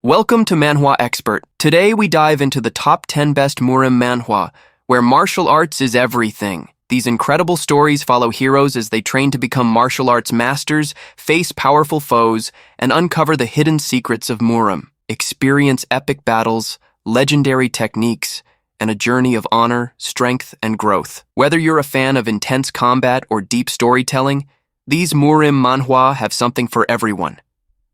Welcome to Manhwa Expert. Today we dive into the top 10 best Murim manhwa, where martial arts is everything. These incredible stories follow heroes as they train to become martial arts masters, face powerful foes, and uncover the hidden secrets of Murim. Experience epic battles, legendary techniques, and a journey of honor, strength, and growth. Whether you're a fan of intense combat or deep storytelling, these Murim manhwa have something for everyone.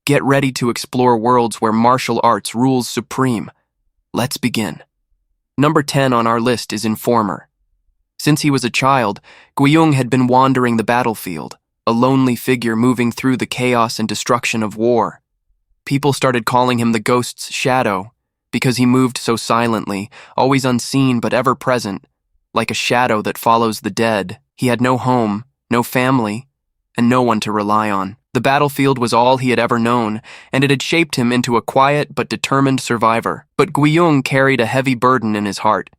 Get ready to explore worlds where martial arts rules supreme. Let's begin. Number 10 on our list is Informer. Since he was a child, Guiyung had been wandering the battlefield, a lonely figure moving through the chaos and destruction of war. People started calling him the ghost's shadow because he moved so silently, always unseen but ever present, like a shadow that follows the dead. He had no home, no family, and no one to rely on. The battlefield was all he had ever known, and it had shaped him into a quiet but determined survivor. But Guiyung carried a heavy burden in his heart.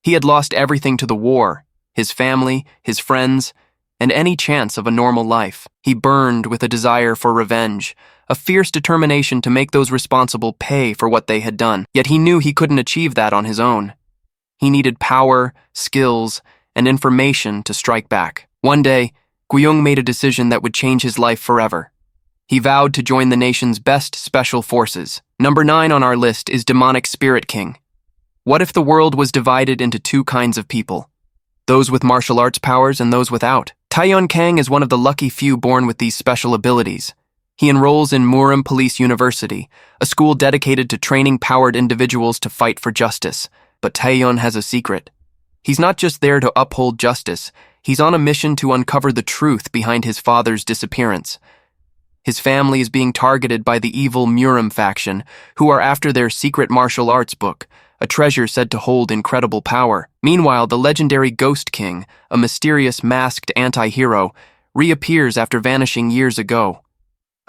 He had lost everything to the war, his family, his friends, and any chance of a normal life. He burned with a desire for revenge, a fierce determination to make those responsible pay for what they had done. Yet he knew he couldn't achieve that on his own. He needed power, skills, and information to strike back. One day, Guiyung made a decision that would change his life forever. He vowed to join the nation's best special forces. Number 9 on our list is Demonic Spirit King. What if the world was divided into two kinds of people? Those with martial arts powers and those without. Taeyeon Kang is one of the lucky few born with these special abilities. He enrolls in Murim Police University, a school dedicated to training powered individuals to fight for justice. But Taeyeon has a secret. He's not just there to uphold justice, he's on a mission to uncover the truth behind his father's disappearance. His family is being targeted by the evil Murim faction, who are after their secret martial arts book, a treasure said to hold incredible power. Meanwhile, the legendary Ghost King, a mysterious masked anti-hero, reappears after vanishing years ago.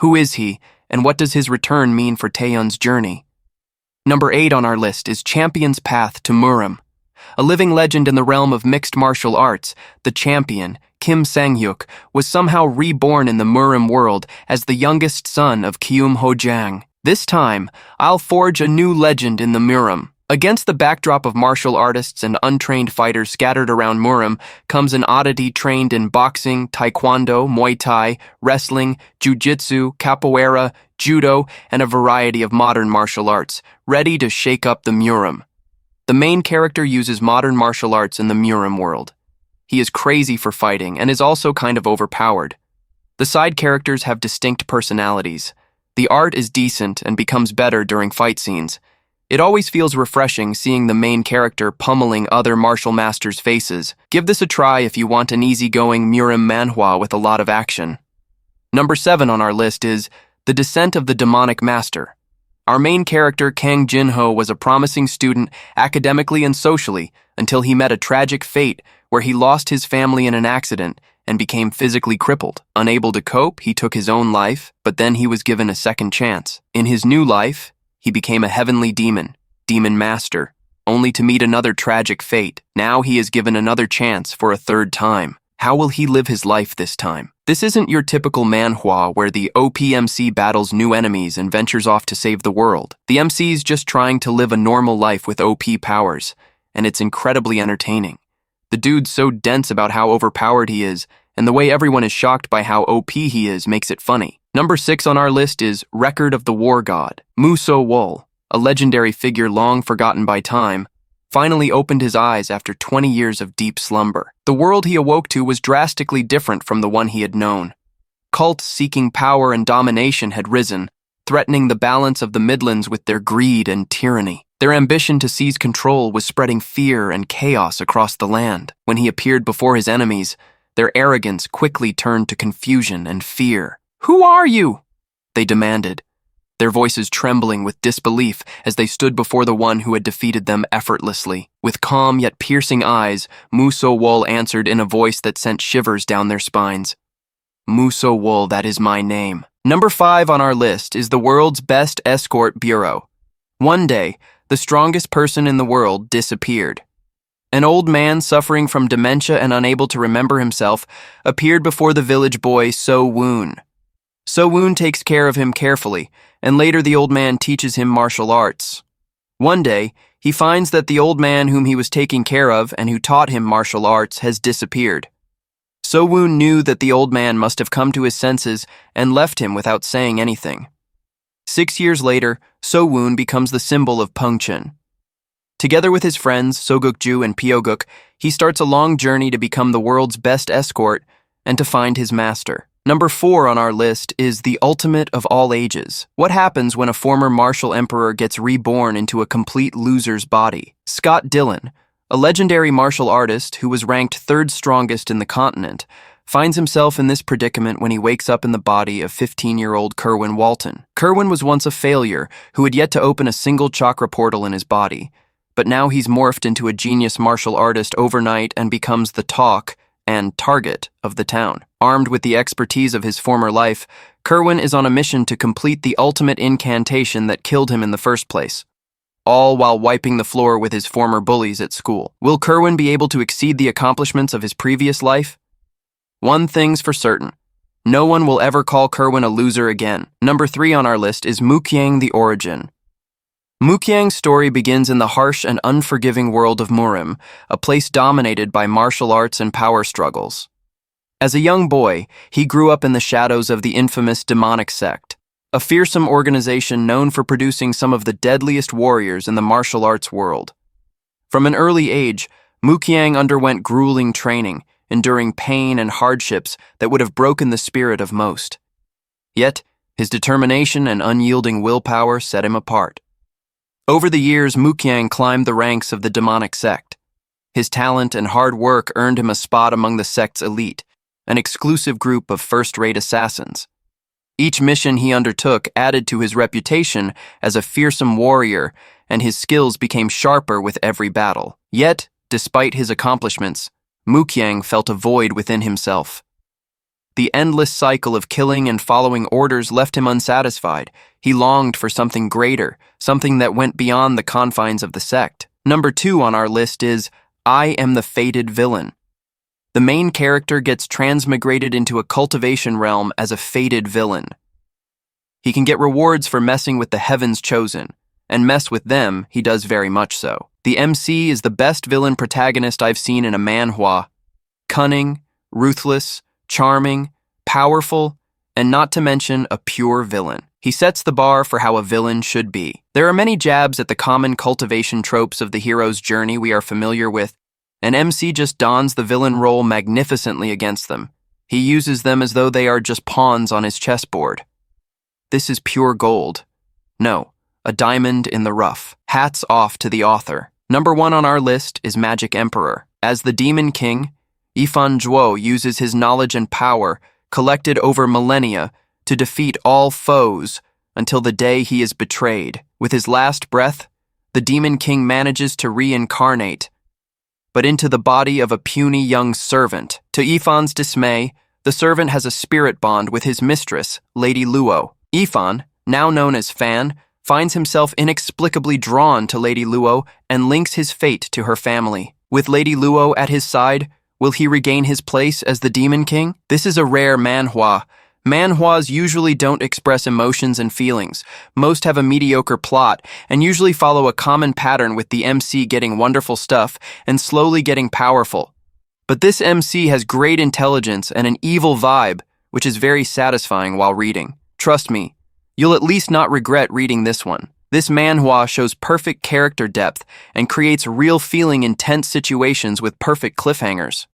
Who is he, and what does his return mean for Taeyeon's journey? Number 8 on our list is Champion's Path to Murim. A living legend in the realm of mixed martial arts, the champion, Kim Sang-hyuk, was somehow reborn in the Murim world as the youngest son of Kyum Ho-jang. This time, I'll forge a new legend in the Murim. Against the backdrop of martial artists and untrained fighters scattered around Murim comes an oddity trained in boxing, taekwondo, muay thai, wrestling, jiu-jitsu, capoeira, judo, and a variety of modern martial arts, ready to shake up the Murim. The main character uses modern martial arts in the Murim world. He is crazy for fighting and is also kind of overpowered. The side characters have distinct personalities. The art is decent and becomes better during fight scenes. It always feels refreshing seeing the main character pummeling other martial masters' faces. Give this a try if you want an easygoing Murim manhwa with a lot of action. Number 7 on our list is The Descent of the Demonic Master. Our main character, Kang Jin-ho, was a promising student academically and socially until he met a tragic fate where he lost his family in an accident and became physically crippled. Unable to cope, he took his own life, but then he was given a second chance. In his new life, he became a heavenly demon master, only to meet another tragic fate. Now he is given another chance for a third time. How will he live his life this time? This isn't your typical manhwa where the OP MC battles new enemies and ventures off to save the world. The MC's just trying to live a normal life with OP powers, and it's incredibly entertaining. The dude's so dense about how overpowered he is, and the way everyone is shocked by how OP he is makes it funny. Number 6 on our list is Record of the War God. So-wol, a legendary figure long forgotten by time, finally opened his eyes after 20 years of deep slumber. The world he awoke to was drastically different from the one he had known. Cults seeking power and domination had risen, threatening the balance of the Midlands with their greed and tyranny. Their ambition to seize control was spreading fear and chaos across the land. When he appeared before his enemies, their arrogance quickly turned to confusion and fear. "Who are you?" they demanded, their voices trembling with disbelief as they stood before the one who had defeated them effortlessly. With calm yet piercing eyes, So-wol answered in a voice that sent shivers down their spines. So-wol, that is my name. Number 5 on our list is the world's best escort bureau. One day, the strongest person in the world disappeared. An old man suffering from dementia and unable to remember himself appeared before the village boy So-woon. So-woon takes care of him carefully, and later the old man teaches him martial arts. One day, he finds that the old man whom he was taking care of and who taught him martial arts has disappeared. So-woon knew that the old man must have come to his senses and left him without saying anything. 6 years later, So-woon becomes the symbol of Pyeongchun. Together with his friends, Soguk-ju and Pyeoguk, he starts a long journey to become the world's best escort and to find his master. Number 4 on our list is the ultimate of all ages. What happens when a former martial emperor gets reborn into a complete loser's body? Scott Dillon, a legendary martial artist who was ranked 3rd strongest in the continent, finds himself in this predicament when he wakes up in the body of 15-year-old Kerwin Walton. Kerwin was once a failure who had yet to open a single chakra portal in his body, but now he's morphed into a genius martial artist overnight and becomes the talk and target of the town. Armed with the expertise of his former life, Kerwin is on a mission to complete the ultimate incantation that killed him in the first place, all while wiping the floor with his former bullies at school. Will Kerwin be able to exceed the accomplishments of his previous life? One thing's for certain. No one will ever call Kerwin a loser again. Number 3 on our list is Mukyang the Origin. Mukyang's story begins in the harsh and unforgiving world of Murim, a place dominated by martial arts and power struggles. As a young boy, he grew up in the shadows of the infamous demonic sect, a fearsome organization known for producing some of the deadliest warriors in the martial arts world. From an early age, Mukyang underwent grueling training, enduring pain and hardships that would have broken the spirit of most. Yet, his determination and unyielding willpower set him apart. Over the years, Mukyang climbed the ranks of the demonic sect. His talent and hard work earned him a spot among the sect's elite, an exclusive group of first-rate assassins. Each mission he undertook added to his reputation as a fearsome warrior, and his skills became sharper with every battle. Yet, despite his accomplishments, Mukyang felt a void within himself. The endless cycle of killing and following orders left him unsatisfied. He longed for something greater, something that went beyond the confines of the sect. Number 2 on our list is I Am the Fated Villain. The main character gets transmigrated into a cultivation realm as a fated villain. He can get rewards for messing with the heavens chosen, and mess with them, he does very much so. The MC is the best villain protagonist I've seen in a manhwa. Cunning, ruthless, charming, powerful, and not to mention a pure villain. He sets the bar for how a villain should be. There are many jabs at the common cultivation tropes of the hero's journey we are familiar with, and MC just dons the villain role magnificently against them. He uses them as though they are just pawns on his chessboard. This is pure gold. No, a diamond in the rough. Hats off to the author. Number 1 on our list is Magic Emperor. As the Demon King, Ifan Zhuo uses his knowledge and power, collected over millennia, to defeat all foes until the day he is betrayed. With his last breath, the Demon King manages to reincarnate, but into the body of a puny young servant. To Ifan's dismay, the servant has a spirit bond with his mistress, Lady Luo. Ifan, now known as Fan, finds himself inexplicably drawn to Lady Luo and links his fate to her family. With Lady Luo at his side, will he regain his place as the Demon King? This is a rare manhwa. Manhwas usually don't express emotions and feelings. Most have a mediocre plot and usually follow a common pattern with the MC getting wonderful stuff and slowly getting powerful. But this MC has great intelligence and an evil vibe, which is very satisfying while reading. Trust me, you'll at least not regret reading this one. This manhwa shows perfect character depth and creates real feeling in tense situations with perfect cliffhangers.